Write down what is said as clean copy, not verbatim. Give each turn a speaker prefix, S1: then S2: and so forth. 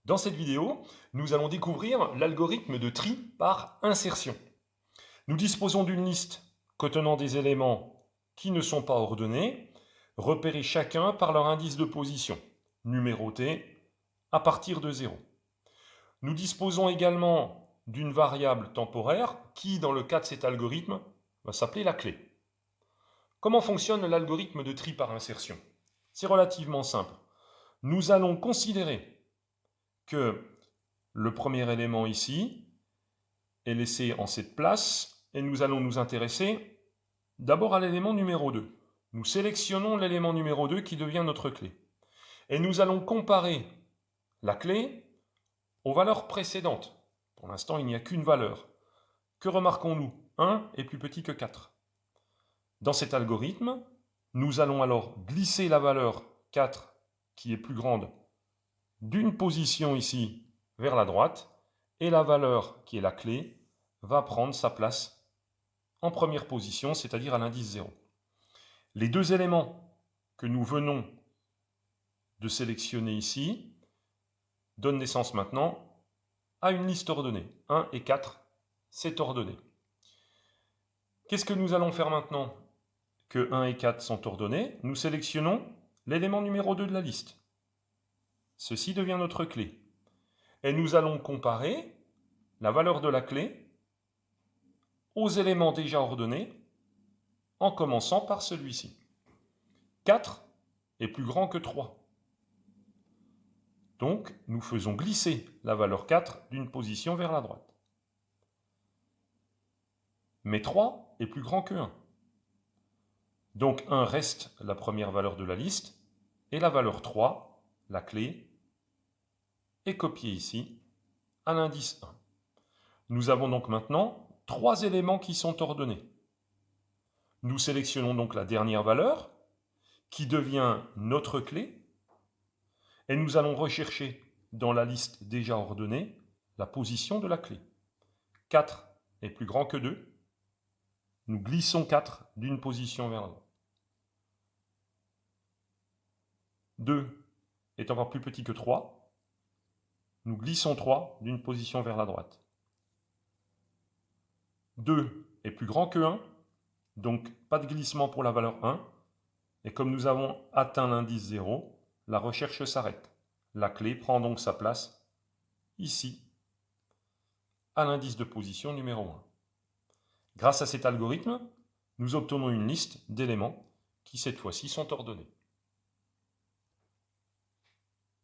S1: Dans cette vidéo, nous allons découvrir l'algorithme de tri par insertion. Nous disposons d'une liste contenant des éléments qui ne sont pas ordonnés, repérés chacun par leur indice de position, numéroté à partir de 0. Nous disposons également d'une variable temporaire qui, dans le cas de cet algorithme, va s'appeler la clé. Comment fonctionne l'algorithme de tri par insertion? C'est relativement simple. Nous allons considérer que le premier élément ici est laissé en cette place et nous allons nous intéresser d'abord à l'élément numéro 2. Nous sélectionnons l'élément numéro 2 qui devient notre clé. Et nous allons comparer la clé aux valeurs précédentes. Pour l'instant, il n'y a qu'une valeur. Que remarquons-nous? 1 est plus petit que 4. Dans cet algorithme, nous allons alors glisser la valeur 4, qui est plus grande, d'une position ici vers la droite, et la valeur qui est la clé va prendre sa place en première position, c'est-à-dire à l'indice 0. Les deux éléments que nous venons de sélectionner ici donnent naissance maintenant à une liste ordonnée. 1 et 4, c'est ordonné. Qu'est-ce que nous allons faire maintenant que 1 et 4 sont ordonnés? Nous sélectionnons l'élément numéro 2 de la liste. Ceci devient notre clé. Et nous allons comparer la valeur de la clé aux éléments déjà ordonnés en commençant par celui-ci. 4 est plus grand que 3. Donc, nous faisons glisser la valeur 4 d'une position vers la droite. Mais 3 est plus grand que 1. Donc 1 reste la première valeur de la liste, et la valeur 3, la clé, est copiée ici à l'indice 1. Nous avons donc maintenant 3 éléments qui sont ordonnés. Nous sélectionnons donc la dernière valeur, qui devient notre clé, et nous allons rechercher dans la liste déjà ordonnée la position de la clé. 4 est plus grand que 2. Nous glissons 4 d'une position vers la droite. 2 est encore plus petit que 3. Nous glissons 3 d'une position vers la droite. 2 est plus grand que 1, donc pas de glissement pour la valeur 1. Et comme nous avons atteint l'indice 0, la recherche s'arrête. La clé prend donc sa place ici, à l'indice de position numéro 1. Grâce à cet algorithme, nous obtenons une liste d'éléments qui cette fois-ci sont ordonnés.